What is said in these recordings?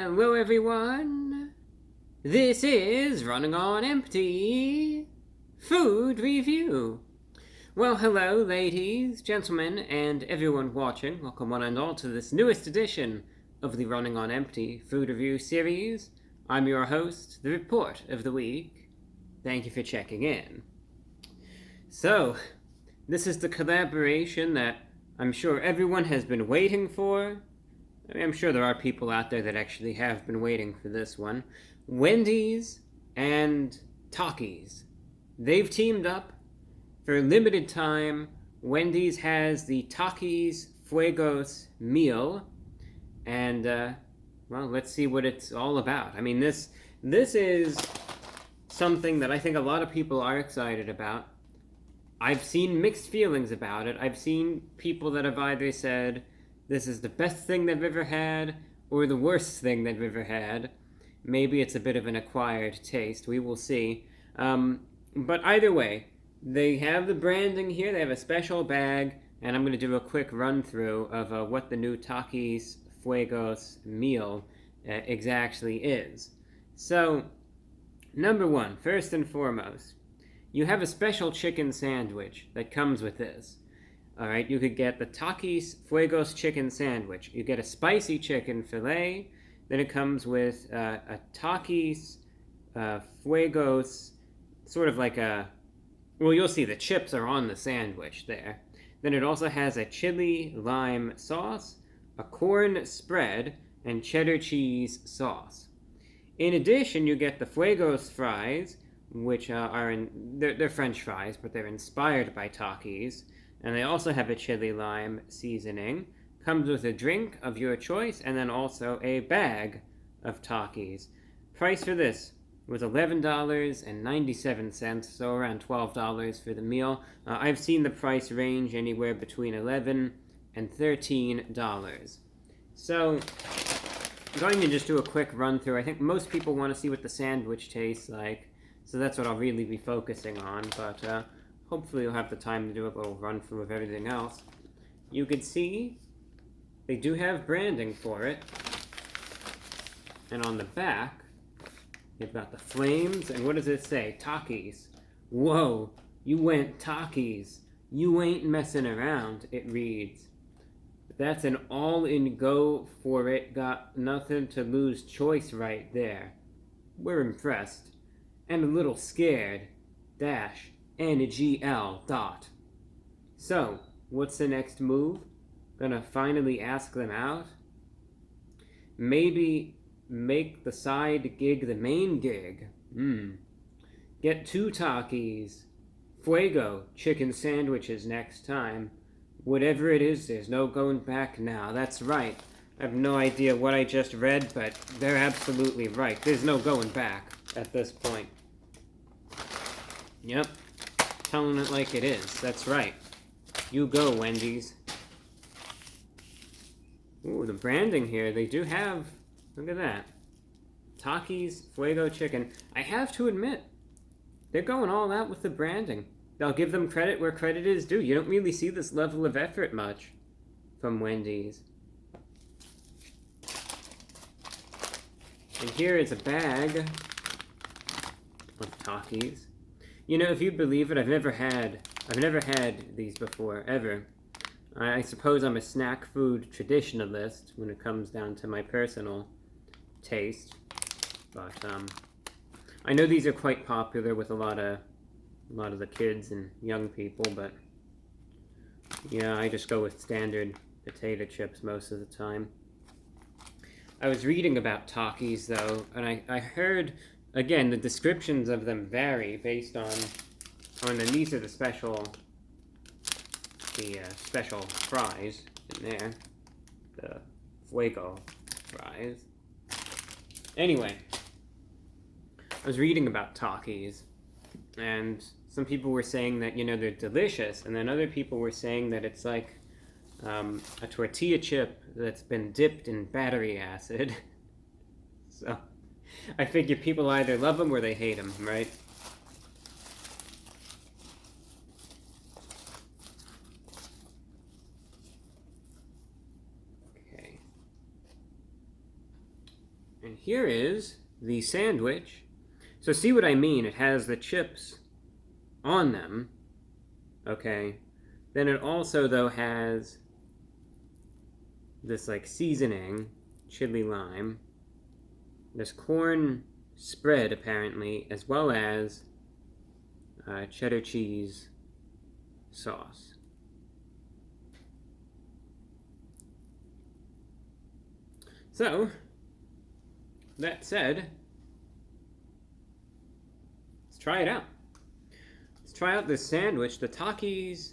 Hello everyone! This is Running on Empty Food Review. Well, hello ladies, gentlemen, and everyone watching. Welcome one and all to this newest edition of the Running on Empty Food Review series. I'm your host, the Report of the Week. Thank you for checking in. So, this is the collaboration that I'm sure everyone has been waiting for. I mean, I'm sure there are people out there that actually have been waiting for this one. Wendy's and Takis. They've teamed up for a limited time. Wendy's has the Takis Fuego Meal. And, well, let's see what it's all about. I mean, this is something that I think a lot of people are excited about. I've seen mixed feelings about it. I've seen people that have either said this is the best thing they've ever had, or the worst thing they've ever had. Maybe it's a bit of an acquired taste. We will see. But either way, they have the branding here. They have a special bag, and I'm going to do a quick run-through of what the new Takis Fuego Meal exactly is. So, number one, first and foremost, you have a special chicken sandwich that comes with this. Alright, you could get the Takis Fuego chicken sandwich. You get a spicy chicken fillet. Then it comes with a Takis Fuego, sort of like a... Well, you'll see the chips are on the sandwich there. Then it also has a chili lime sauce, a corn spread, and cheddar cheese sauce. In addition, you get the Fuego's fries, which they're French fries, but they're inspired by Takis. And they also have a chili lime seasoning. Comes with a drink of your choice, and then also a bag of Takis. Price for this was $11.97, so around $12 for the meal. I've seen the price range anywhere between $11 and $13. So, I'm going to just do a quick run through. I think most people want to see what the sandwich tastes like, so that's what I'll really be focusing on, but hopefully you'll have the time to do a little run through of everything else. You can see they do have branding for it. And on the back, you've got the flames, and what does it say? Takis. Whoa, you went Takis. You ain't messing around, it reads. That's an all-in go for it, got nothing to lose choice right there. We're impressed. And a little scared. -NGL. So, what's the next move? Gonna finally ask them out? Maybe make the side gig the main gig. Get 2 Takis Fuego chicken sandwiches next time. Whatever it is, there's no going back now. That's right. I have no idea what I just read, but they're absolutely right. There's no going back at this point. Yep. Telling it like it is. That's right. You go, Wendy's. Ooh, the branding here, they do have... Look at that. Takis Fuego chicken. I have to admit, they're going all out with the branding. I'll give them credit where credit is due. You don't really see this level of effort much from Wendy's. And here is a bag of Takis. You know, if you believe it, I've never had these before, ever. I suppose I'm a snack food traditionalist when it comes down to my personal taste. But, I know these are quite popular with a lot of the kids and young people, but yeah, I just go with standard potato chips most of the time. I was reading about Takis, though, and I heard... Again, the descriptions of them vary based on and these are the special fries in there, the Fuego fries. Anyway, I was reading about Takis, and some people were saying that, you know, they're delicious, and then other people were saying that it's like a tortilla chip that's been dipped in battery acid. So... I figure people either love them or they hate them, right? Okay. And here is the sandwich. So see what I mean? It has the chips on them. Okay. Then it also, though, has this, like, seasoning, chili lime. This corn spread, apparently, as well as cheddar cheese sauce. So, that said, let's try it out. Let's try out this sandwich, the Takis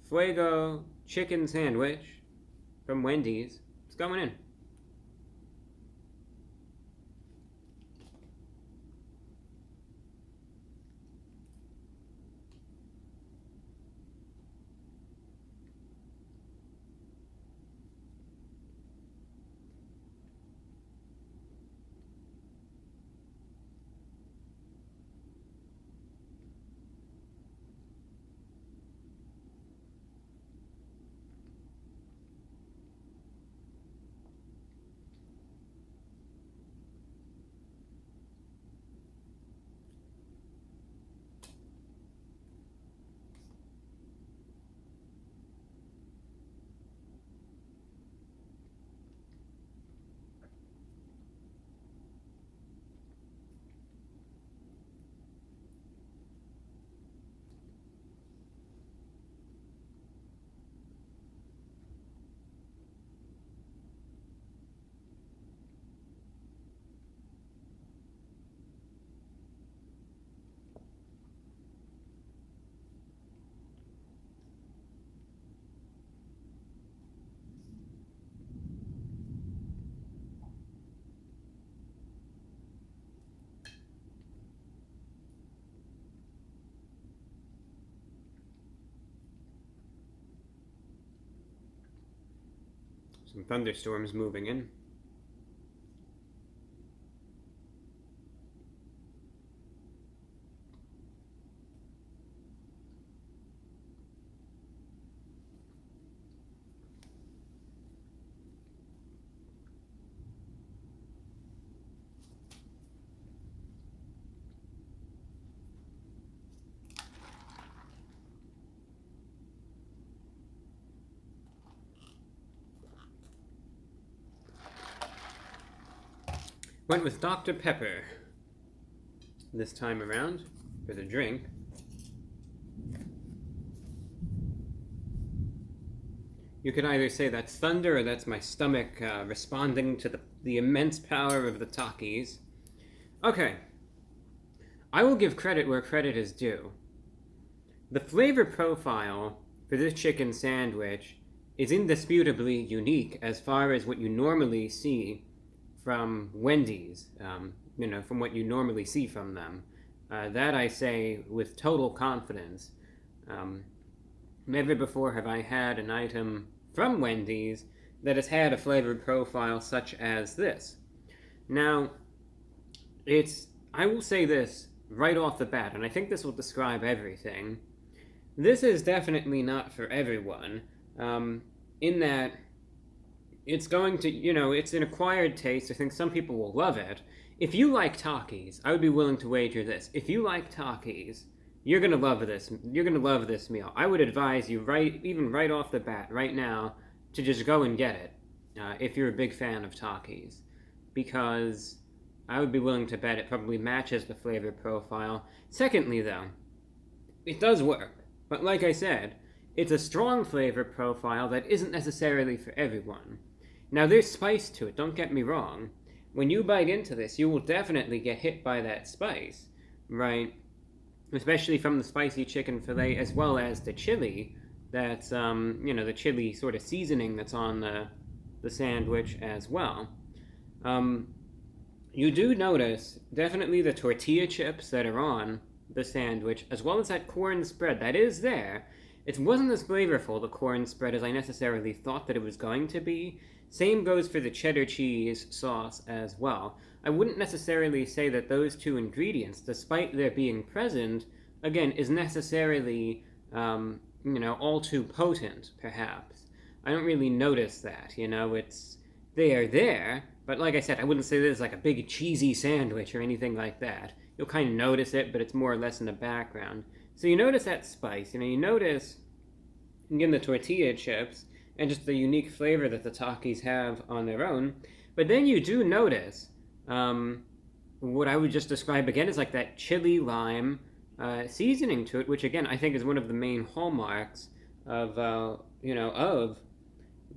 Fuego chicken sandwich from Wendy's. It's going in. Some thunderstorms moving in. Went with Dr. Pepper this time around for the drink. You could either say that's thunder or that's my stomach responding to the immense power of the Takis. Okay. I will give credit where credit is due. The flavor profile for this chicken sandwich is indisputably unique as far as what you normally see from Wendy's, from what you normally see from them. That I say with total confidence. Never before have I had an item from Wendy's that has had a flavor profile such as this. Now, I will say this right off the bat, and I think this will describe everything. This is definitely not for everyone, in that it's going to, it's an acquired taste. I think some people will love it. If you like Takis, I would be willing to wager this. If you like Takis, you're going to love this. You're going to love this meal. I would advise you, even right off the bat, right now, to just go and get it, if you're a big fan of Takis. Because I would be willing to bet it probably matches the flavor profile. Secondly, though, it does work. But like I said, it's a strong flavor profile that isn't necessarily for everyone. Now, there's spice to it, don't get me wrong. When you bite into this, you will definitely get hit by that spice, right? Especially from the spicy chicken fillet, as well as the chili that's, the chili sort of seasoning that's on the sandwich as well. You do notice, definitely the tortilla chips that are on the sandwich, as well as that corn spread that is there. It wasn't as flavorful, the corn spread, as I necessarily thought that it was going to be. Same goes for the cheddar cheese sauce as well. I wouldn't necessarily say that those two ingredients, despite their being present, again, is necessarily, all too potent, perhaps. I don't really notice that, they are there, But like I said, I wouldn't say this is like a big cheesy sandwich or anything like that. You'll kind of notice it, but it's more or less in the background. So you notice that spice. You notice, again, the tortilla chips and just the unique flavor that the Takis have on their own. But then you do notice what I would just describe again as like that chili lime seasoning to it, which again I think is one of the main hallmarks of of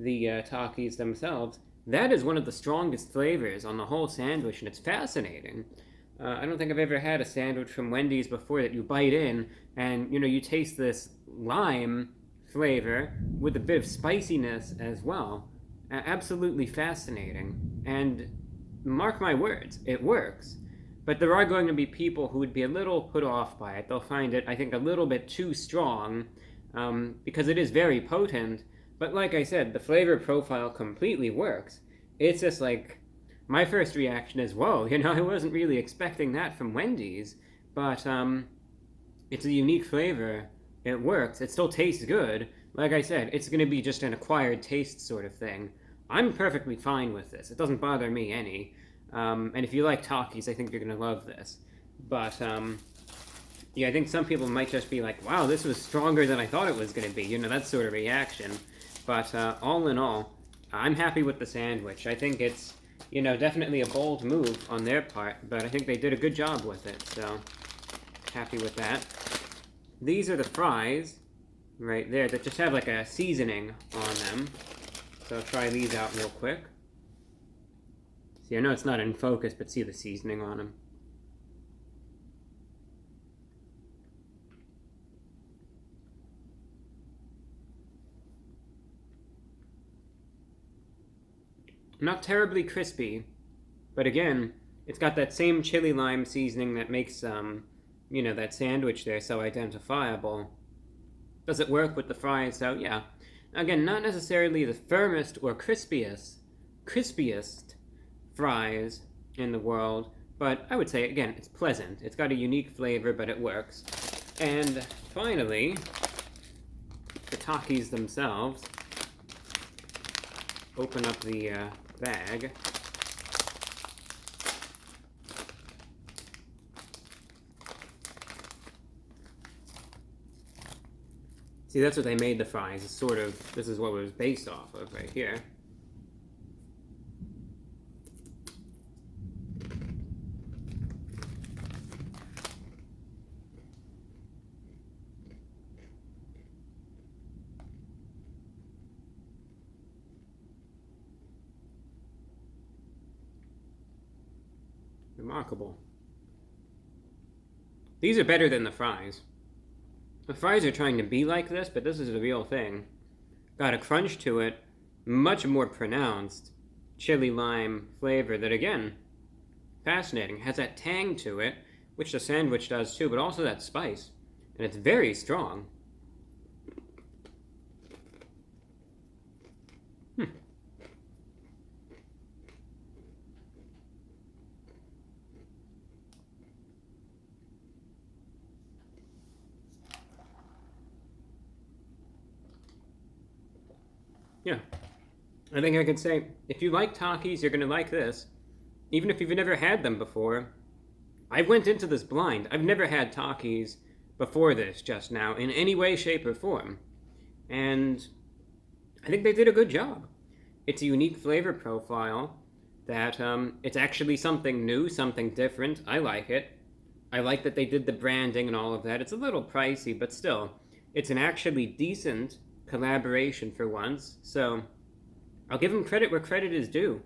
the Takis themselves. That is one of the strongest flavors on the whole sandwich, and it's fascinating. I don't think I've ever had a sandwich from Wendy's before that you bite in and you taste this lime flavor with a bit of spiciness as well. Absolutely fascinating. And mark my words, it works. But there are going to be people who would be a little put off by it. They'll find it, I think, a little bit too strong because it is very potent. But like I said, the flavor profile completely works. It's just like, my first reaction is, whoa, I wasn't really expecting that from Wendy's. But it's a unique flavor. It works. It still tastes good. Like I said, it's going to be just an acquired taste sort of thing. I'm perfectly fine with this. It doesn't bother me any. And if you like Takis, I think you're going to love this. But, yeah, I think some people might just be like, wow, this was stronger than I thought it was going to be. That sort of reaction. But all in all, I'm happy with the sandwich. I think it's, definitely a bold move on their part, but I think they did a good job with it, so happy with that. These are the fries right there that just have like a seasoning on them. So I'll try these out real quick. See, I know it's not in focus, but see the seasoning on them. Not terribly crispy, but again, it's got that same chili lime seasoning that makes, that sandwich there so identifiable. Does it work with the fries? So, yeah. Again, not necessarily the firmest or crispiest fries in the world, but I would say, again, it's pleasant. It's got a unique flavor, but it works. And finally, the Takis themselves. Open up the bag. See, that's what they made the fries. It's sort of, this is what it was based off of right here. Remarkable. These are better than the fries. The fries are trying to be like this, but this is the real thing. Got a crunch to it, much more pronounced chili lime flavor that, again, fascinating. Has that tang to it, which the sandwich does too, but also that spice. And it's very strong. Yeah, I think I could say, if you like Takis, you're going to like this. Even if you've never had them before. I went into this blind. I've never had Takis before this just now in any way, shape, or form. And I think they did a good job. It's a unique flavor profile that it's actually something new, something different. I like it. I like that they did the branding and all of that. It's a little pricey, but still, it's an actually decent collaboration for once, so I'll give them credit where credit is due.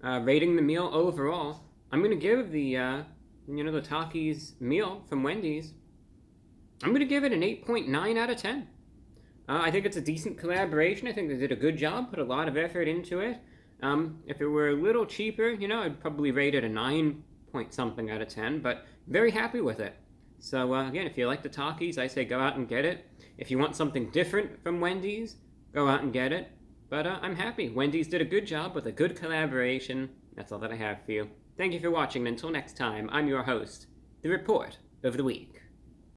Rating the meal overall, I'm going to give the the Takis meal from Wendy's, I'm going to give it an 8.9 out of 10. I think it's a decent collaboration. I think they did a good job, put a lot of effort into it. If it were a little cheaper, I'd probably rate it a 9 point something out of 10, but very happy with it. So again, if you like the Takis, I say go out and get it. If you want something different from Wendy's, go out and get it. But I'm happy. Wendy's did a good job with a good collaboration. That's all that I have for you. Thank you for watching, and until next time, I'm your host, The Report of the Week.